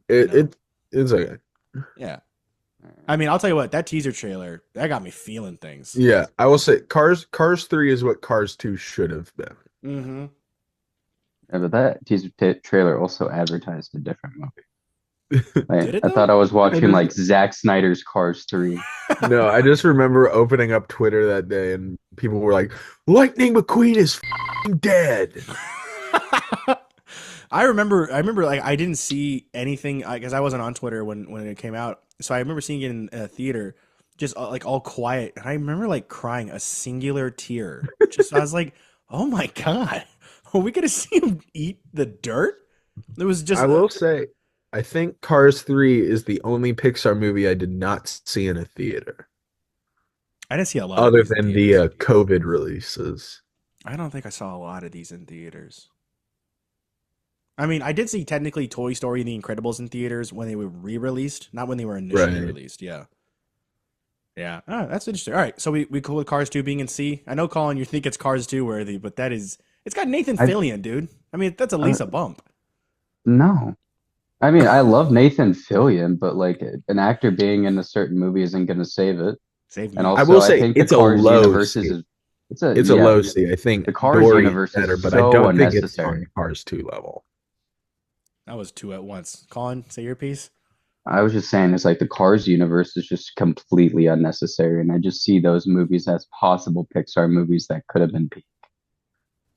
You It, know? it's okay. Yeah. I mean, I'll tell you what, that teaser trailer, that got me feeling things. Yeah, I will say Cars 3 is what Cars 2 should have been. Mm-hmm. Yeah, but that teaser trailer also advertised a different movie. Like, Did it I though? thought I was I watching just like Zack Snyder's Cars 3. no, I just remember opening up Twitter that day and people were like, "Lightning McQueen is dead." I remember like I didn't see anything because I wasn't on Twitter when it came out. So I remember seeing it in a theater, just like all quiet, and I remember like crying a singular tear. Just I was like, "Oh my God, are we gonna see him eat the dirt?" It was just I will say, I think Cars 3 is the only Pixar movie I did not see in a theater, I didn't see a lot of other these in than the theaters. COVID releases. I don't think I saw a lot of these in theaters. I mean, I did see technically Toy Story and The Incredibles in theaters when they were re-released, not when they were initially Right. released. Yeah. Yeah. Oh, that's interesting. All right. So we cool with Cars 2 being in C. I know, Colin, you think it's Cars 2 worthy, but it's got Nathan I Fillion, dude. I mean, that's at uh, least a bump. no. I mean, I love Nathan Fillion, but like an actor being in a certain movie isn't going to save it. Save And me. I also, will I say think the it's a Cars low universe C. it's a, It's a yeah, low C. I think the Cars Dory is universe is better, but I so don't think it's on unnecessary. Cars 2 level. That was two at once. Colin, say your piece. I was just saying, it's like the Cars universe is just completely unnecessary. And I just see those movies as possible Pixar movies that could have been peak.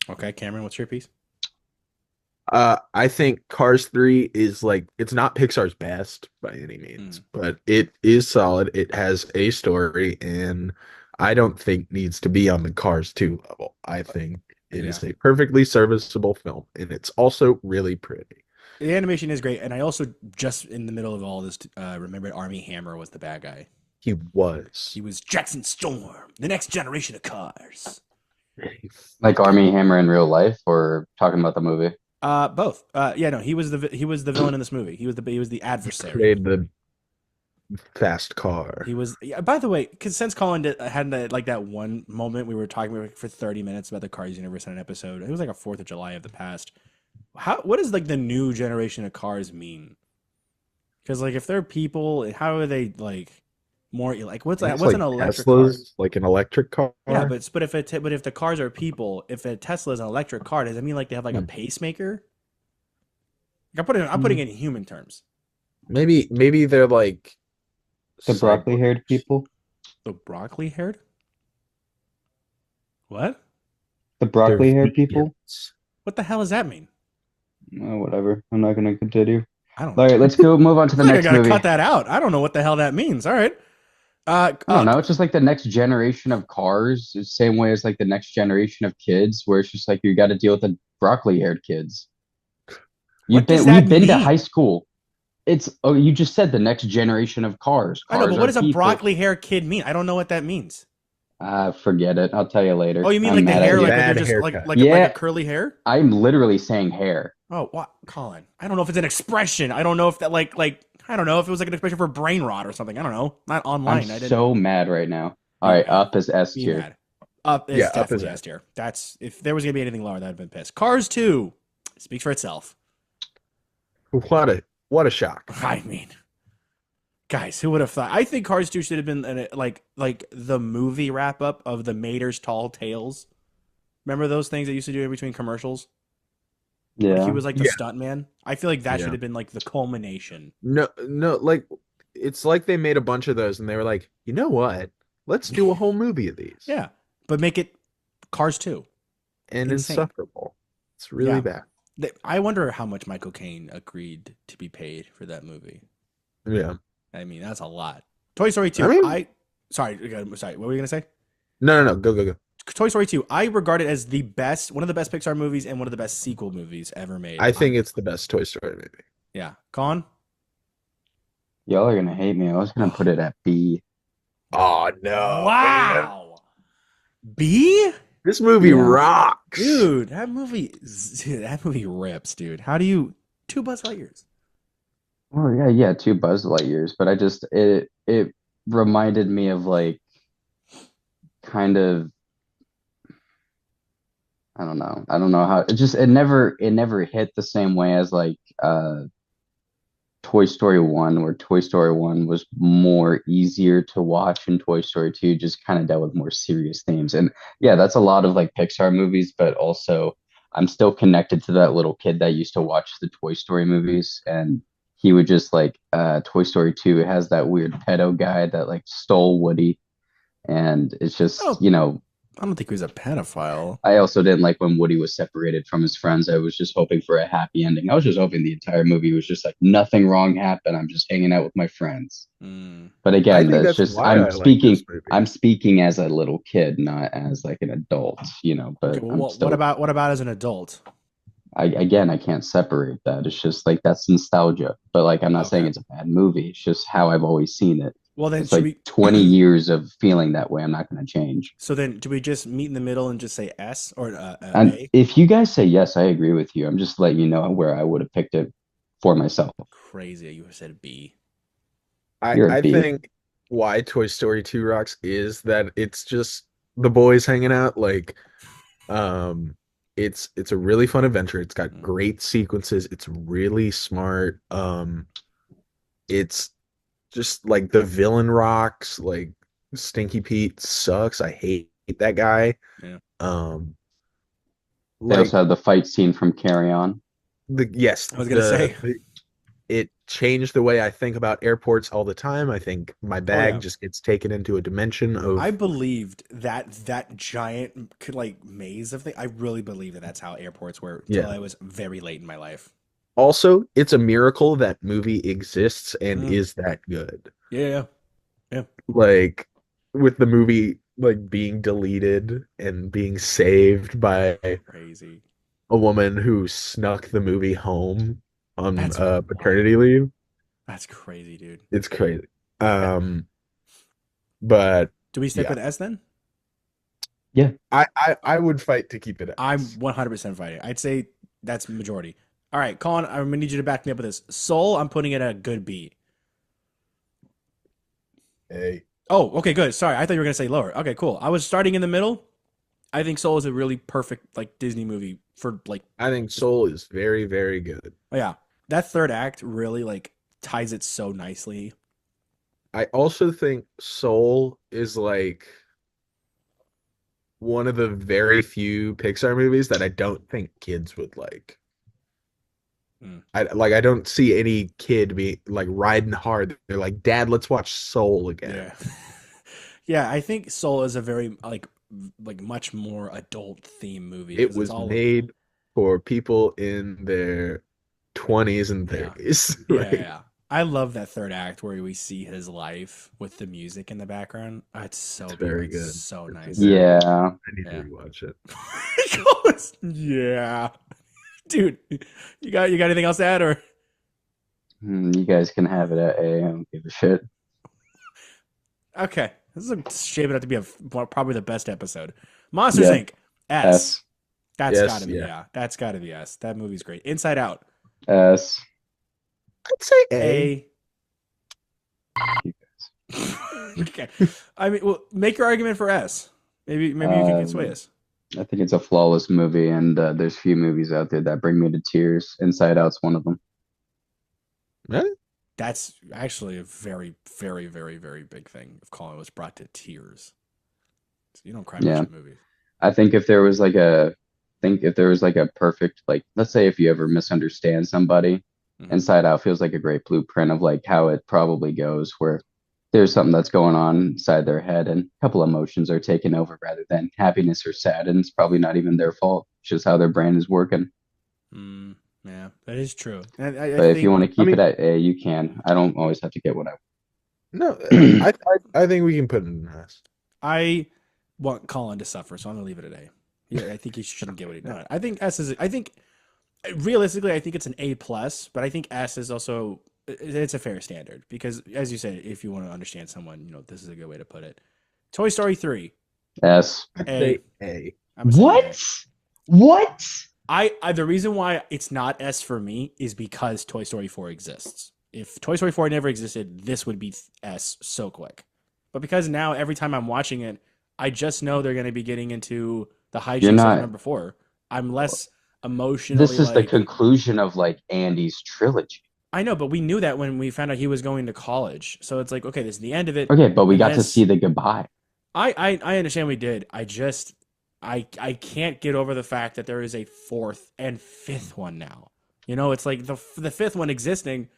Okay, Cameron, what's your piece? I think Cars 3 is like it's not Pixar's best by any Hmm. means, but it is solid. It has a story, and I don't think needs to be on the Cars 2 level. I think it Yeah. is a perfectly serviceable film, and it's also really pretty. The animation is great, and I also just in the middle of all this remembered Army Hammer was the bad guy. He He was was Jackson Storm, the next generation of cars. a Like fucking Army Hammer in real life, or talking about the movie. Both. Yeah, no, he was the villain in this movie. He was the he adversary. played the fast car. He was. Yeah, by the way, because since Colin had like that one moment we were talking about for 30 minutes about the Cars universe in an episode, it was like a Fourth of July of the past. What does like the new generation of cars mean? Because like if they're people, how are they like more like I think it's what's like an electric car? Tesla's, like an electric Yeah, car. but if the cars are people, if a Tesla is an electric car, does that mean like they have like a Hmm. pacemaker? I'm putting Hmm. it in human terms. Maybe they're like The broccoli cyborgs. haired people? The broccoli haired? What? The They're broccoli haired people? vegans. What the hell does that mean? Oh, whatever. I'm not going to continue. I don't All right, let's go move on I to the feel like I next gotta movie. cut that out. I don't know what the hell that means. All right. I don't know. It's just like the next generation of cars, the same way as like the next generation of kids, where it's just like you got to deal with the broccoli haired kids. What does that We've been to high mean? school. It's oh, you just said the next generation of cars. I know, Cars but what are does a people. broccoli hair kid mean? I don't know what that means. Forget it. I'll tell you Oh, later. you mean I'm like the mad at hair, you. like they're Bad just haircut. like a Yeah, curly hair? I'm literally saying hair. Oh, what, Colin? I don't know if it's an expression. I don't know if that like I don't know if it was like an expression for brain rot or something. I don't know. Not I'm online. I didn't so mad right now. All be right, mad. up is S Be tier. mad. Up Yeah, is up his definitely ass. S tier. That's if there was gonna be anything lower, that'd been pissed. Cars 2 speaks for itself. What a shock. I mean, guys, who would have thought? I think Cars 2 should have been like the movie wrap up of the Mater's Tall Tales. Remember those things they used to do in between commercials? Like he Yeah. was like the Yeah, stunt man. I feel like that should yeah. have been like the culmination. No, like it's like they made a bunch of those and they were like, you know what? Let's do a whole movie of these. Yeah, but make it Cars 2. And Insane. insufferable. It's really Yeah. bad. I wonder how much Michael Caine agreed to be paid for that movie. Yeah. I mean, that's a lot. Toy Story I 2. mean, Sorry. What were you gonna say? no. Go. Toy Story 2. I regard it as the best, one of the best Pixar movies and one of the best sequel movies ever made. I think it's the best Toy Story movie. Yeah. Con? Y'all are gonna hate me. I was gonna put it at B. Oh no, man. Wow. B? This movie Yeah. rocks. Dude, that movie rips, dude. How do you two Buzz Lightyears? Oh yeah, two Buzz Lightyears, but it reminded me of like kind of I don't know. I don't know how it never hit the same way as like Toy Story 1, where Toy Story 1 was more easier to watch, and Toy Story 2 just kind of dealt with more serious themes. And yeah, that's a lot of like Pixar movies, but also I'm still connected to that little kid that used to watch the Toy Story movies. And he would just like Toy Story 2 has that weird pedo guy that like stole Woody. And it's just, Oh, I don't think he was a pedophile. I also didn't like when Woody was separated from his friends. I was just hoping for a happy ending. I was just hoping the entire movie was just like nothing wrong happened. I'm just hanging out with my friends. Mm. But I again, think that's that's just why I like this movie. I'm speaking as a little kid, not as like an adult, Okay, but well, I'm what still about as an adult? I can't separate that. It's just like that's nostalgia. But like I'm not saying Okay. it's a bad movie. It's just how I've always seen it. Well, then It's should like we? 20 years of feeling that way. I'm not going to change. So then, do we just meet in the middle and just say S or And A? if you guys say yes, I agree with you. I'm just letting you know where I would have picked it for myself. Crazy, you said B. I You're a I B. think why Toy Story 2 rocks is that it's just the boys hanging out. Like, um, it's a really fun adventure. It's got Mm. great sequences. It's really smart. It's just like the villain rocks. Like Stinky Pete sucks. I hate that guy. Yeah, Um, They also like have the fight scene from Carry On. the yes, I was gonna say. it changed the way I think about airports all the time. I think my Oh yeah, bag just gets taken into a dimension I of believed that that giant could like maze of thing. I really believe that that's how airports were till yeah. I was very late in my life. Also, it's a miracle that movie exists and Mm. is that good. Yeah, yeah, yeah. Like with the movie like being deleted and being saved by Crazy. a woman who snuck the movie home on That's wild. paternity leave. That's crazy, dude. It's crazy. Uh, But Do we stick yeah, with S then? Yeah. I would fight to keep it I'm S. 100% fighting. I'd say that's majority. All right, Colin, I'm gonna need you to back me up with this. Soul, I'm putting it at a good B. A. Oh, okay, good. Sorry, I thought you were gonna say lower. Okay, cool. I was starting in the middle. I think Soul is a really perfect like Disney movie for like. I think Soul is very, very good. Oh yeah, that third act really like ties it so nicely. I also think Soul is like one of the very few Pixar movies that I don't think kids would like. Mm, I don't see any kid be like riding hard. They're like, Dad, let's watch Soul again. yeah, yeah. I think Soul is a very like much more adult theme movie It because it's was all made for people in their 20s and yeah. 30s, Yeah, right? yeah. I love that third act where we see his life with the music in the background. Oh, it's so It's beautiful. very It's good. so It's nice. very good. Yeah. I need to Yeah. rewatch it. He goes, yeah. Dude, you got anything else to add or You guys can have it at A. I don't give a shit. okay. This is shaping up to be probably the best episode. Monsters Yeah. Inc. S. S. That's Yes, gotta be yeah. yeah. That's gotta be S. That movie's great. Inside Out. S. I'd say A. A. Okay. I mean, well, make your argument for S. Maybe you can sway Um, us. I think it's a flawless movie, and there's few movies out there that bring me to tears. Inside Out's one of them. Really? That's actually a very, very, very, very big thing if Colin was brought to tears. So you don't cry much Yeah. in movies. I think if there was like a, think if there was like a perfect, like, let's say if you ever misunderstand somebody, Hmm. Inside Out feels like a great blueprint of like how it probably goes, where there's something that's going on inside their head and a couple emotions are taken over rather than happiness or sad, and it's probably not even their fault. It's just how their brain is working. Mm, yeah, that is true. And I But if you think want to I keep it mean, at A, you can. I don't always have to get what I no, want. I think we can put it in S. I want Colin to suffer, so I'm gonna leave it at A. Yeah, I think he shouldn't get what he. No, I think S is. I think realistically, I think it's an A plus, but I think S is also it's a fair standard because, as you said, if you want to understand someone, this is a good way to put it. Toy Story 3, S. I'd A. say A. I'm saying A. What? What? I the reason why it's not S for me is because Toy Story 4 exists. If Toy Story 4 never existed, this would be S so quick. But because now every time I'm watching it, I just know they're going to be getting into the You're hijinks of not. number 4. I'm less This emotionally is the like conclusion of like Andy's trilogy. I know, but we knew that when we found out he was going to college. So it's like, okay, this is the end of it. Okay, but we And got to see this, the goodbye. I understand we did. I can't get over the fact that there is a fourth and fifth one now. You know, it's like the fifth one existing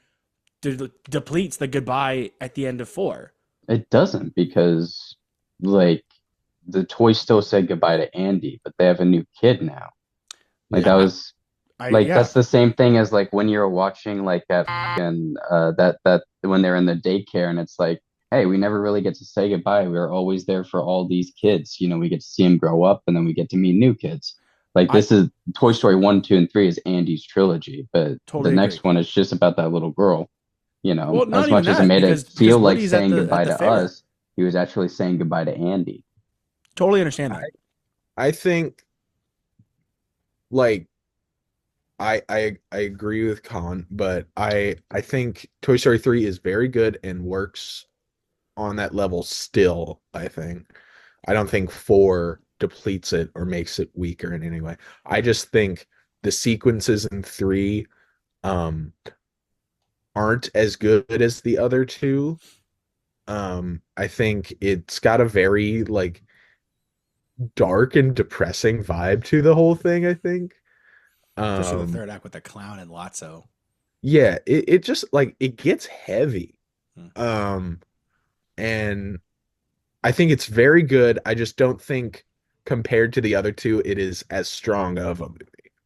depletes the goodbye at the end of four. It doesn't because like the toys still said goodbye to Andy, but they have a new kid now. Like Yeah. that was like Yeah, that's the same thing as like when you're watching like that and that when they're in the daycare and it's like, hey, we never really get to say goodbye. We're always there for all these kids. You know, we get to see them grow up and then we get to meet new kids. Like I this is Toy Story 1, 2, and 3 is Andy's trilogy, but the totally agree. next one is just about that little girl. You know, Well, not as even much as it that made it because feel like Woody's saying at goodbye the to fair. us, he was actually saying goodbye to Andy. Totally understand I that. I think like I agree with Colin, but I think Toy Story 3 is very good and works on that level still, I think. I don't think 4 depletes it or makes it weaker in any way. I just think the sequences in 3 um aren't as good as the other two. I think it's got a very like dark and depressing vibe to the whole thing, I think. Especially the Um third act with the clown and Lotso. yeah, it just like it gets heavy. Hmm. Um and I think it's very good. I just don't think compared to the other two it is as strong of a movie.